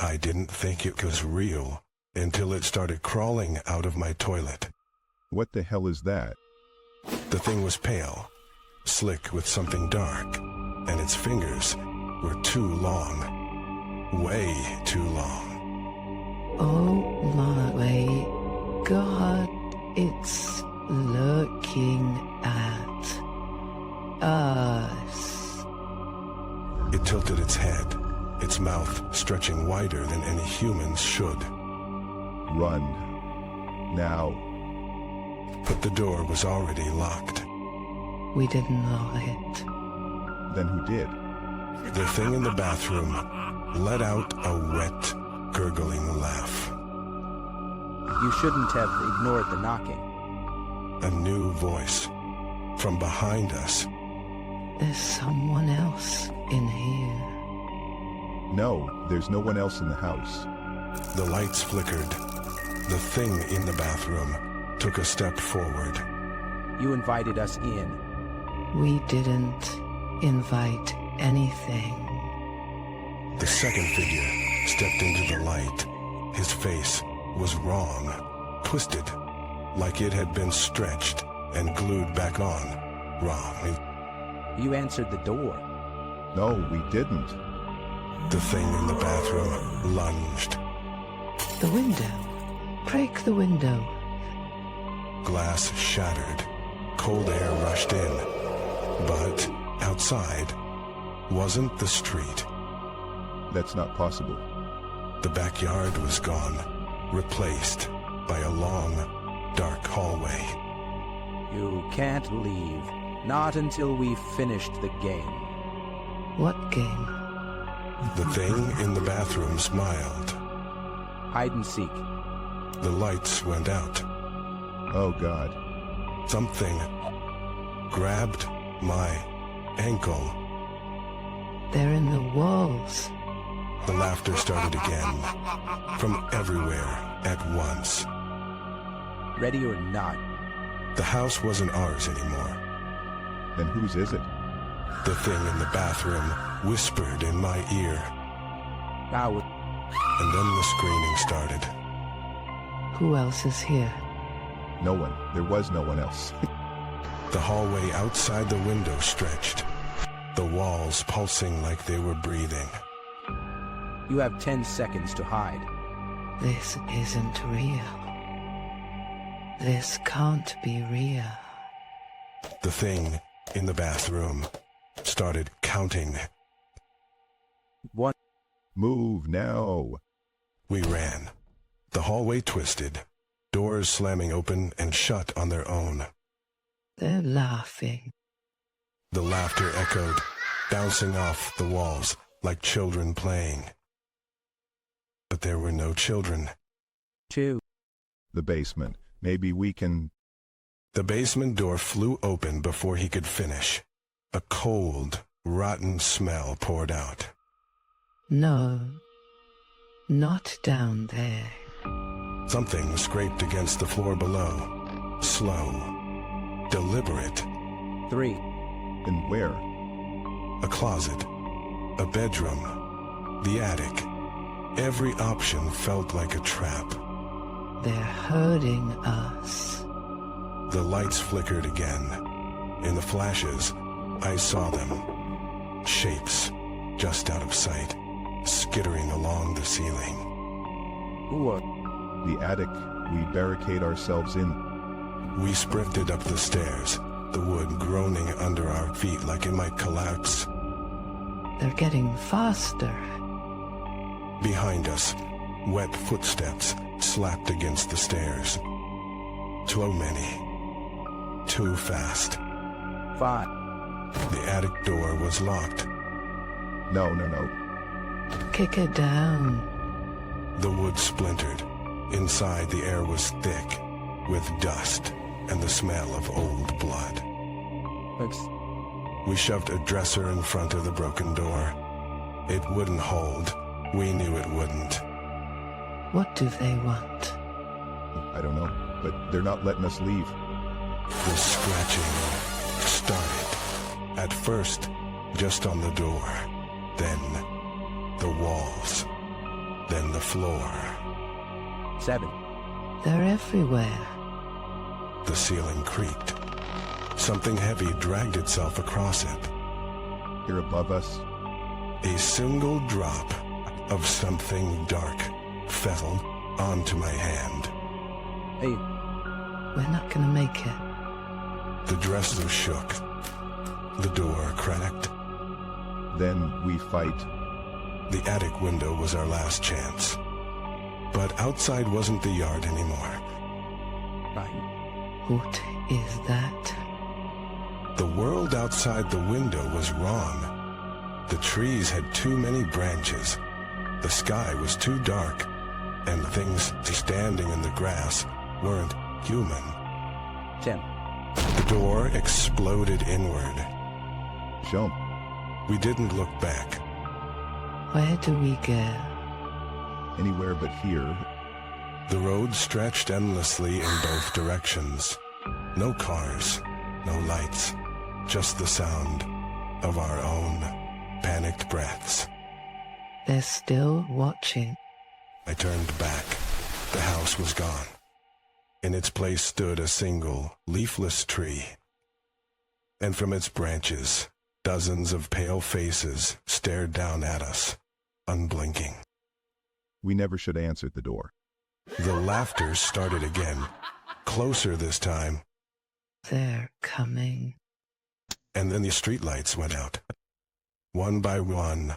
I didn't think it was real until it started crawling out of my toilet. What the hell is that? The thing was pale, slick with something dark, and its fingers were too long. Way too long. Oh my God, it's looking at us. It tilted its head, its mouth stretching wider than any humans should. Run. Now. But the door was already locked. We didn't lock it. Then who did? The thing in the bathroom let out a wet, gurgling laugh. You shouldn't have ignored the knocking. A new voice from behind us. There's someone else in here. No, there's no one else in the house. The lights flickered. The thing in the bathroom took a step forward. You invited us in. We didn't invite anything. The second figure stepped into the light. His face was wrong, twisted, like it had been stretched and glued back on. Wrong. You answered the door. No, we didn't. The thing in the bathroom lunged. The window. Break the window. Glass shattered. Cold air rushed in. But outside wasn't the street. That's not possible. The backyard was gone, replaced by a long, dark hallway. You can't leave. Not until we've finished the game. What game? The thing in the bathroom smiled. Hide and seek. The lights went out. Oh, God. Something grabbed my ankle. They're in the walls. The laughter started again, from everywhere at once. Ready or not. The house wasn't ours anymore. Then whose is it? The thing in the bathroom whispered in my ear. Now, And then the screaming started. Who else is here? No one. There was no one else. The hallway outside the window stretched, the walls pulsing like they were breathing. you have 10 seconds to hide. This isn't real. This can't be real. The thing in the bathroom started counting. 1. Move now. We ran. The hallway twisted, doors slamming open and shut on their own. They're laughing. The laughter echoed, bouncing off the walls like children playing. But there were no children. 2. The basement. Maybe we can... The basement door flew open before he could finish. A cold, rotten smell poured out. No, not down there. Something scraped against the floor below. Slow, deliberate. 3. And where? A closet, a bedroom, the attic. Every option felt like a trap. They're hurting us. The lights flickered again. In the flashes, I saw them. Shapes, just out of sight, skittering along the ceiling. Who are... The attic. We barricade ourselves in. We sprinted up the stairs, the wood groaning under our feet like it might collapse. They're getting faster. Behind us, wet footsteps slapped against the stairs. Too many. Too fast. 5. The attic door was locked. No, no, no. Kick it down. The wood splintered. Inside, the air was thick, with dust and the smell of old blood. We shoved a dresser in front of the broken door. It wouldn't hold. We knew it wouldn't. What do they want? I don't know, but they're not letting us leave. The scratching started. At first, just on the door. Then, the walls. then the floor. 7. They're everywhere. The ceiling creaked. Something heavy dragged itself across it. Here above us, A single drop of something dark fell onto my hand. 8. We're not gonna make it. The dresser shook. The door cracked. then we fight. The attic window was our last chance. But outside wasn't the yard anymore. 9. What is that? The world outside the window was wrong. The trees had too many branches. The sky was too dark. And things standing in the grass weren't human. 10. The door exploded inward. Jump. We didn't look back. Where do we go? Anywhere but here. The road stretched endlessly in both directions. No cars, no lights, just the sound of our own panicked breaths. They're still watching. I turned back. The house was gone. In its place stood a single, leafless tree. And from its branches, dozens of pale faces stared down at us, unblinking. We never should have answered the door. The laughter started again, closer this time, They're coming. and then the streetlights went out. One by one,